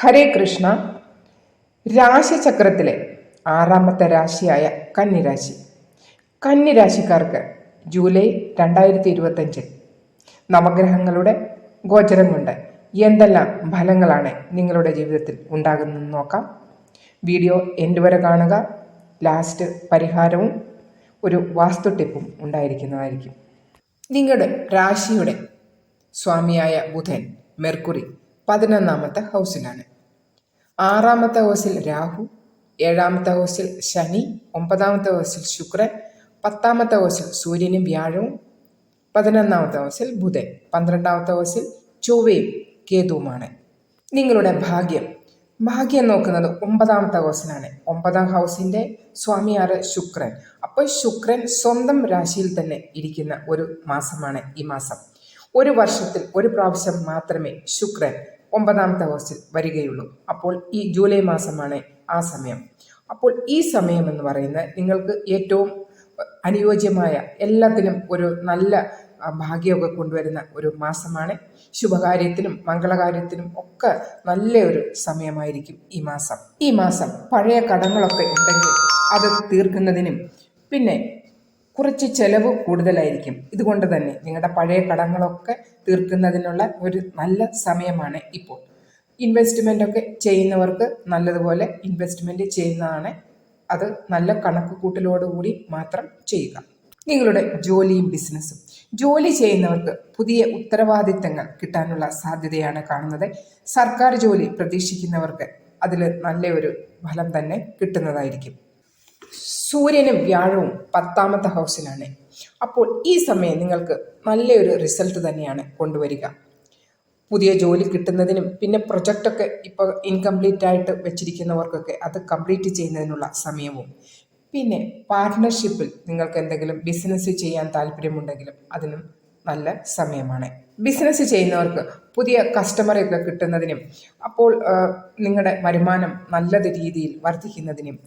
ഹരേ കൃഷ്ണ. രാശിചക്രത്തിലെ ആറാമത്തെ രാശിയായ കന്നിരാശി. കന്നിരാശിക്കാർക്ക് ജൂലൈ 2025 നവഗ്രഹങ്ങളുടെ ഗോചരം കൊണ്ട് എന്തെല്ലാം ഫലങ്ങളാണ് നിങ്ങളുടെ ജീവിതത്തിൽ ഉണ്ടാകുന്നതെന്ന് നോക്കാം. വീഡിയോ എൻഡ് വരെ കാണുക. ലാസ്റ്റ് പരിഹാരവും ഒരു വാസ്തു ടിപ്പും ഉണ്ടായിരിക്കുന്നതായിരിക്കും. നിങ്ങളുടെ രാശിയുടെ സ്വാമിയായ ബുധൻ, മെർക്കുറി 11ാമത്തെ ഹൗസിലാണ്. 6ാമത്തെ ഹൗസിൽ രാഹു, 7ാമത്തെ ഹൗസിൽ ശനി, 9ാമത്തെ ഹൗസിൽ ശുക്രൻ, 10ാമത്തെ ഹൗസിൽ സൂര്യനും വ്യാഴവും, 11ാമത്തെ ഹൗസിൽ ബുധൻ, 12ാമത്തെ ഹൗസിൽ ചൊവ്വയും കേതുവുമാണ്. നിങ്ങളുടെ ഭാഗ്യം നോക്കുന്നത് 9ാമത്തെ ഹൗസിലാണ്. 9ാം ഹൗസിന്റെ സ്വാമിയാറ് ശുക്രൻ. അപ്പോൾ ശുക്രൻ സ്വന്തം രാശിയിൽ തന്നെ ഇരിക്കുന്ന ഒരു മാസമാണ് ഈ മാസം. ഒരു വർഷത്തിൽ ഒരു പ്രാവശ്യം മാത്രമേ ശുക്രൻ 9ാമത്തെ ഹൗസിൽ വരികയുള്ളൂ. അപ്പോൾ ഈ ജൂലൈ മാസമാണ് ആ സമയം. അപ്പോൾ ഈ സമയം എന്ന് പറയുന്നത് നിങ്ങൾക്ക് ഏറ്റവും അനുയോജ്യമായ, എല്ലാത്തിനും ഒരു നല്ല ഭാഗ്യമൊക്കെ കൊണ്ടുവരുന്ന ഒരു മാസമാണ്. ശുഭകാര്യത്തിനും മംഗളകാര്യത്തിനും ഒക്കെ നല്ല ഒരു സമയമായിരിക്കും ഈ മാസം പഴയ കടങ്ങളൊക്കെ ഉണ്ടെങ്കിൽ അത് തീർക്കുന്നതിനും പിന്നെ കുറച്ച് ചെലവ് കൂടുതലായിരിക്കും. ഇതുകൊണ്ട് തന്നെ നിങ്ങളുടെ പഴയ കടങ്ങളൊക്കെ തീർക്കുന്നതിനുള്ള ഒരു നല്ല സമയമാണ് ഇപ്പോൾ. ഇൻവെസ്റ്റ്മെൻ്റ് ഒക്കെ ചെയ്യുന്നവർക്ക് നല്ലതുപോലെ ഇൻവെസ്റ്റ്മെൻറ്റ് ചെയ്യുന്നതാണ്. അത് നല്ല കണക്ക് കൂട്ടലോടുകൂടി മാത്രം ചെയ്യുക. നിങ്ങളുടെ ജോലിയും ബിസിനസ്സും. ജോലി ചെയ്യുന്നവർക്ക് പുതിയ ഉത്തരവാദിത്തങ്ങൾ കിട്ടാനുള്ള സാധ്യതയാണ് കാണുന്നത്. സർക്കാർ ജോലി പ്രതീക്ഷിക്കുന്നവർക്ക് അതിൽ നല്ലൊരു ഫലം തന്നെ കിട്ടുന്നതായിരിക്കും. സൂര്യനും വ്യാഴവും 10ാമത്തെ ഹൗസിലാണ്. അപ്പോൾ ഈ സമയം നിങ്ങൾക്ക് നല്ലൊരു റിസൾട്ട് തന്നെയാണ് കൊണ്ടുവരിക. പുതിയ ജോലി കിട്ടുന്നതിനും പിന്നെ പ്രൊജക്റ്റൊക്കെ ഇപ്പോൾ ഇൻകംപ്ലീറ്റ് ആയിട്ട് വെച്ചിരിക്കുന്നവർക്കൊക്കെ അത് കംപ്ലീറ്റ് ചെയ്യുന്നതിനുള്ള സമയവും, പിന്നെ പാർട്ട്ണർഷിപ്പിൽ നിങ്ങൾക്ക് എന്തെങ്കിലും ബിസിനസ് ചെയ്യാൻ താല്പര്യമുണ്ടെങ്കിലും അതിനും നല്ല സമയമാണ്. ബിസിനസ് ചെയ്യുന്നവർക്ക് പുതിയ കസ്റ്റമറെയൊക്കെ കിട്ടുന്നതിനും അപ്പോൾ നിങ്ങളുടെ വരുമാനം നല്ല രീതിയിൽ വർദ്ധിക്കുന്നതിനും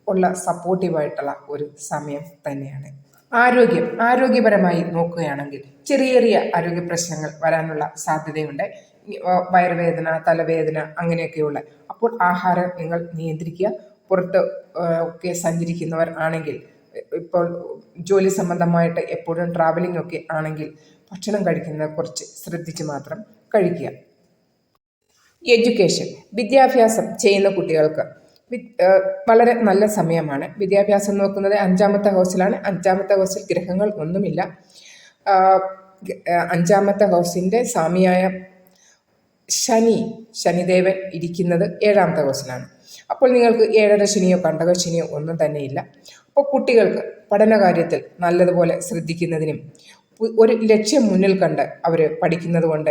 ഉള്ള സപ്പോർട്ടീവായിട്ടുള്ള ഒരു സമയം തന്നെയാണ്. ആരോഗ്യപരമായി നോക്കുകയാണെങ്കിൽ ചെറിയ ആരോഗ്യ പ്രശ്നങ്ങൾ വരാനുള്ള സാധ്യതയുണ്ട്. വയറുവേദന, തലവേദന അങ്ങനെയൊക്കെയുള്ള. അപ്പോൾ ആഹാരം നിങ്ങൾ നിയന്ത്രിക്കുക. പുറത്ത് ഒക്കെ സഞ്ചരിക്കുന്നവർ ആണെങ്കിൽ, ഇപ്പോൾ ജോലി സംബന്ധമായിട്ട് എപ്പോഴും ട്രാവലിംഗ് ഒക്കെ ആണെങ്കിൽ ഭക്ഷണം കഴിക്കുന്നത് കുറച്ച് ശ്രദ്ധിച്ച് മാത്രം കഴിക്കുക. എഡ്യൂക്കേഷൻ, വിദ്യാഭ്യാസം ചെയ്യുന്ന കുട്ടികൾക്ക് വളരെ നല്ല സമയമാണ്. വിദ്യാഭ്യാസം നോക്കുന്നത് 5ാമത്തെ ഹൗസിലാണ്. 5ാമത്തെ ഹൗസിൽ ഗ്രഹങ്ങൾ ഒന്നുമില്ല. 5ാമത്തെ ഹൗസിൻ്റെ സ്വാമിയായ ശനിദേവൻ ഇരിക്കുന്നത് 7ാമത്തെ ഹൗസിലാണ്. അപ്പോൾ നിങ്ങൾക്ക് 7ര ശനിയോ കണ്ടക ശനിയോ ഒന്നും തന്നെയില്ല. അപ്പോൾ കുട്ടികൾക്ക് പഠനകാര്യത്തിൽ നല്ലതുപോലെ ശ്രദ്ധിക്കുന്നതിനും ഒരു ലക്ഷ്യം മുന്നിൽ കണ്ട് അവർ പഠിക്കുന്നത് കൊണ്ട്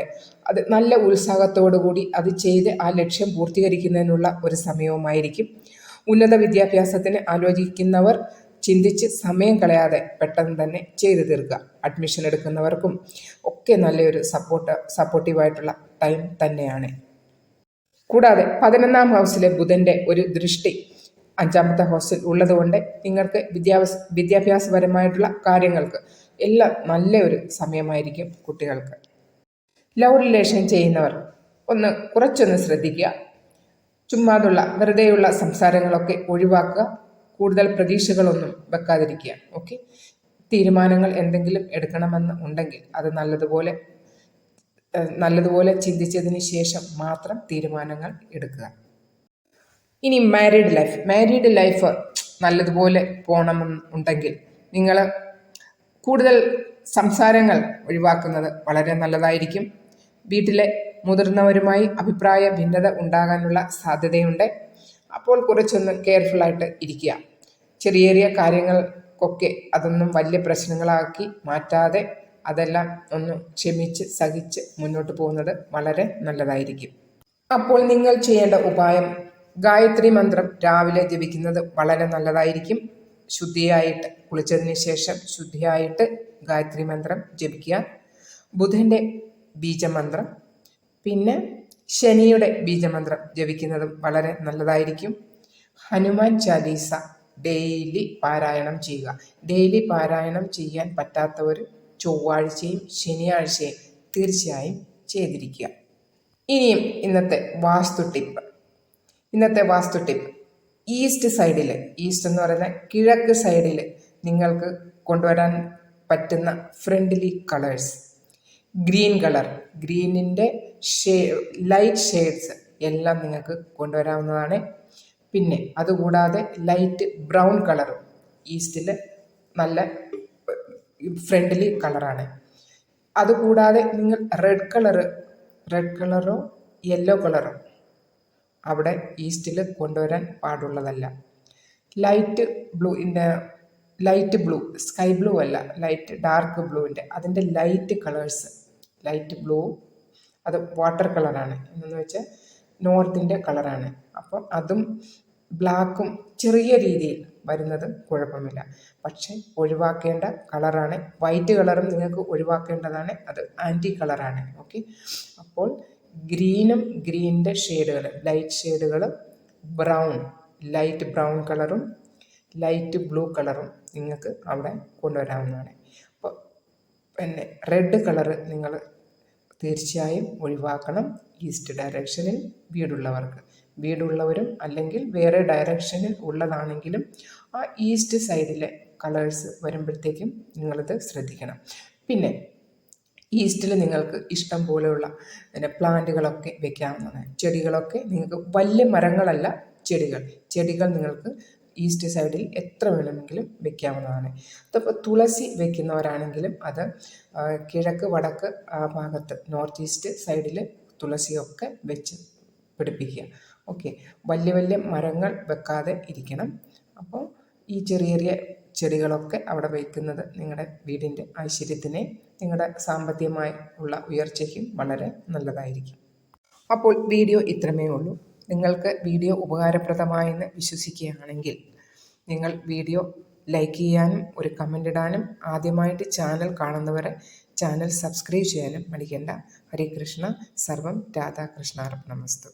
അത് നല്ല ഉത്സാഹത്തോടു കൂടി അത് ചെയ്ത് ആ ലക്ഷ്യം പൂർത്തീകരിക്കുന്നതിനുള്ള ഒരു സമയവുമായിരിക്കും. ഉന്നത വിദ്യാഭ്യാസത്തിന് ആലോചിക്കുന്നവർ ചിന്തിച്ച് സമയം കളയാതെ പെട്ടെന്ന് തന്നെ ചെയ്തു തീർക്കുക. അഡ്മിഷൻ എടുക്കുന്നവർക്കും ഒക്കെ നല്ലൊരു സപ്പോർട്ടീവായിട്ടുള്ള ടൈം തന്നെയാണ്. കൂടാതെ 11ാം ഹൗസിലെ ബുധൻ്റെ ഒരു ദൃഷ്ടി 5ാമത്തെ ഹൗസിൽ ഉള്ളതുകൊണ്ട് നിങ്ങൾക്ക് വിദ്യാഭ്യാസപരമായിട്ടുള്ള കാര്യങ്ങൾക്ക് എല്ലാം നല്ലൊരു സമയമായിരിക്കും കുട്ടികൾക്ക്. ലവ് റിലേഷൻ ചെയ്യുന്നവർ കുറച്ചൊന്ന് ശ്രദ്ധിക്കുക. ചുമ്മാതുള്ള വെറുതെയുള്ള സംസാരങ്ങളൊക്കെ ഒഴിവാക്കുക. കൂടുതൽ പ്രതീക്ഷകളൊന്നും വെക്കാതിരിക്കുക. ഓക്കെ. തീരുമാനങ്ങൾ എന്തെങ്കിലും എടുക്കണമെന്ന് ഉണ്ടെങ്കിൽ അത് നല്ലതുപോലെ ചിന്തിച്ചതിന് ശേഷം മാത്രം തീരുമാനങ്ങൾ എടുക്കുക. ഇനി മാരീഡ് ലൈഫ് നല്ലതുപോലെ പോകണമെന്നുണ്ടെങ്കിൽ നിങ്ങൾ കൂടുതൽ സംസാരങ്ങൾ ഒഴിവാക്കുന്നത് വളരെ നല്ലതായിരിക്കും. വീട്ടിലെ മുതിർന്നവരുമായി അഭിപ്രായ ഭിന്നത ഉണ്ടാകാനുള്ള സാധ്യതയുണ്ട്. അപ്പോൾ കുറച്ചൊന്ന് കെയർഫുള്ളായിട്ട് ഇരിക്കുക. ചെറിയ കാര്യങ്ങൾക്കൊക്കെ അതൊന്നും വലിയ പ്രശ്നങ്ങളാക്കി മാറ്റാതെ അതെല്ലാം ഒന്ന് ക്ഷമിച്ച് സഹിച്ച് മുന്നോട്ട് പോകുന്നത് വളരെ നല്ലതായിരിക്കും. അപ്പോൾ നിങ്ങൾ ചെയ്യേണ്ട ഉപായം, ഗായത്രി മന്ത്രം രാവിലെ ജപിക്കുന്നത് വളരെ നല്ലതായിരിക്കും. ശുദ്ധിയായിട്ട് കുളിച്ചതിന് ശേഷം ശുദ്ധിയായിട്ട് ഗായത്രി മന്ത്രം ജപിക്കുക. ബുധൻ്റെ ബീജമന്ത്രം പിന്നെ ശനിയുടെ ബീജമന്ത്രം ജപിക്കുന്നതും വളരെ നല്ലതായിരിക്കും. ഹനുമാൻ ചാലീസ ഡെയിലി പാരായണം ചെയ്യുക. ഡെയിലി പാരായണം ചെയ്യാൻ പറ്റാത്തവർ ചൊവ്വാഴ്ചയും ശനിയാഴ്ചയും തീർച്ചയായും ചെയ്തിരിക്കുക. ഇനിയും ഇന്നത്തെ വാസ്തു ടിപ്പ്. ഇന്നത്തെ വാസ്തു ടിപ്പ്. ഈസ്റ്റ് സൈഡിൽ, ഈസ്റ്റ് എന്ന് പറയുന്ന കിഴക്ക് സൈഡിൽ നിങ്ങൾക്ക് കൊണ്ടുവരാൻ പറ്റുന്ന ഫ്രണ്ട്ലി കളേഴ്സ്, ഗ്രീൻ കളർ, ഗ്രീനിൻ്റെ ലൈറ്റ് ഷെയ്ഡ്സ് എല്ലാം നിങ്ങൾക്ക് കൊണ്ടുവരാവുന്നതാണ്. പിന്നെ അതുകൂടാതെ ലൈറ്റ് ബ്രൗൺ കളറും ഈസ്റ്റിൽ നല്ല ഫ്രണ്ട്ലി കളറാണ്. അതുകൂടാതെ നിങ്ങൾ റെഡ് കളറോ യെല്ലോ കളറോ അവിടെ ഈസ്റ്റിൽ കൊണ്ടുവരാൻ പാടുള്ളതല്ല. ലൈറ്റ് ബ്ലൂ, സ്കൈ ബ്ലൂ അല്ല, ലൈറ്റ് ഡാർക്ക് ബ്ലൂവിൻ്റെ അതിൻ്റെ ലൈറ്റ് കളേഴ്സ്, ലൈറ്റ് ബ്ലൂ അത് വാട്ടർ കളറാണ്, എന്നു വെച്ചാൽ നോർത്തിൻ്റെ കളറാണ്. അപ്പം അതും ബ്ലാക്കും ചെറിയ രീതിയിൽ വരുന്നത് കുഴപ്പമില്ല. പക്ഷെ ഒഴിവാക്കേണ്ട കളറാണ് വൈറ്റ് കളറും നിങ്ങൾക്ക് ഒഴിവാക്കേണ്ടതാണ്, അത് ആൻറ്റി കളറാണ്. ഓക്കെ, അപ്പോൾ ഗ്രീനും ഗ്രീനിൻ്റെ ഷെയ്ഡുകൾ, ലൈറ്റ് ഷെയ്ഡുകൾ, ലൈറ്റ് ബ്രൗൺ കളറും ലൈറ്റ് ബ്ലൂ കളറും നിങ്ങൾക്ക് അവിടെ കൊണ്ടുവരാവുന്നതാണ്. അപ്പോൾ പിന്നെ റെഡ് കളറ് നിങ്ങൾ തീർച്ചയായും ഒഴിവാക്കണം. ഈസ്റ്റ് ഡയറക്ഷനിൽ വീടുള്ളവരും അല്ലെങ്കിൽ വേറെ ഡയറക്ഷനിൽ ഉള്ളതാണെങ്കിലും ആ ഈസ്റ്റ് സൈഡിലെ കളേഴ്സ് വരുമ്പോഴത്തേക്കും നിങ്ങളിത് ശ്രദ്ധിക്കണം. പിന്നെ ഈസ്റ്റിൽ നിങ്ങൾക്ക് ഇഷ്ടം പോലെയുള്ള പ്ലാന്റുകളൊക്കെ വെക്കാവുന്നതാണ്. ചെടികളൊക്കെ നിങ്ങൾക്ക് വലിയ മരങ്ങളല്ല, ചെടികൾ നിങ്ങൾക്ക് ഈസ്റ്റ് സൈഡിൽ എത്ര വേണമെങ്കിലും വെക്കാവുന്നതാണ്. അതപ്പോൾ തുളസി വെക്കുന്നവരാണെങ്കിലും അത് കിഴക്ക് വടക്ക് ആ ഭാഗത്ത് നോർത്ത് ഈസ്റ്റ് സൈഡിൽ തുളസിയൊക്കെ വെച്ച് പിടിപ്പിക്കുക. ഓക്കെ, വലിയ മരങ്ങൾ വെക്കാതെ ഇരിക്കണം. അപ്പോൾ ഈ ചെറിയ ചെടികളൊക്കെ അവിടെ വയ്ക്കുന്നത് നിങ്ങളുടെ വീടിൻ്റെ ഐശ്വര്യത്തിനെ, നിങ്ങളുടെ സാമ്പത്തികമായി ഉള്ള ഉയർച്ചയ്ക്കും വളരെ നല്ലതായിരിക്കും. അപ്പോൾ വീഡിയോ ഇത്രമേ ഉള്ളൂ. നിങ്ങൾക്ക് വീഡിയോ ഉപകാരപ്രദമായെന്ന് വിശ്വസിക്കുകയാണെങ്കിൽ നിങ്ങൾ വീഡിയോ ലൈക്ക് ചെയ്യാനും ഒരു കമൻ്റ് ഇടാനും ആദ്യമായിട്ട് ചാനൽ കാണുന്നവരെ ചാനൽ സബ്സ്ക്രൈബ് ചെയ്യാനും മടിക്കേണ്ട. ഹരേ കൃഷ്ണ. സർവം രാധാകൃഷ്ണാർപ്പണമസ്തു.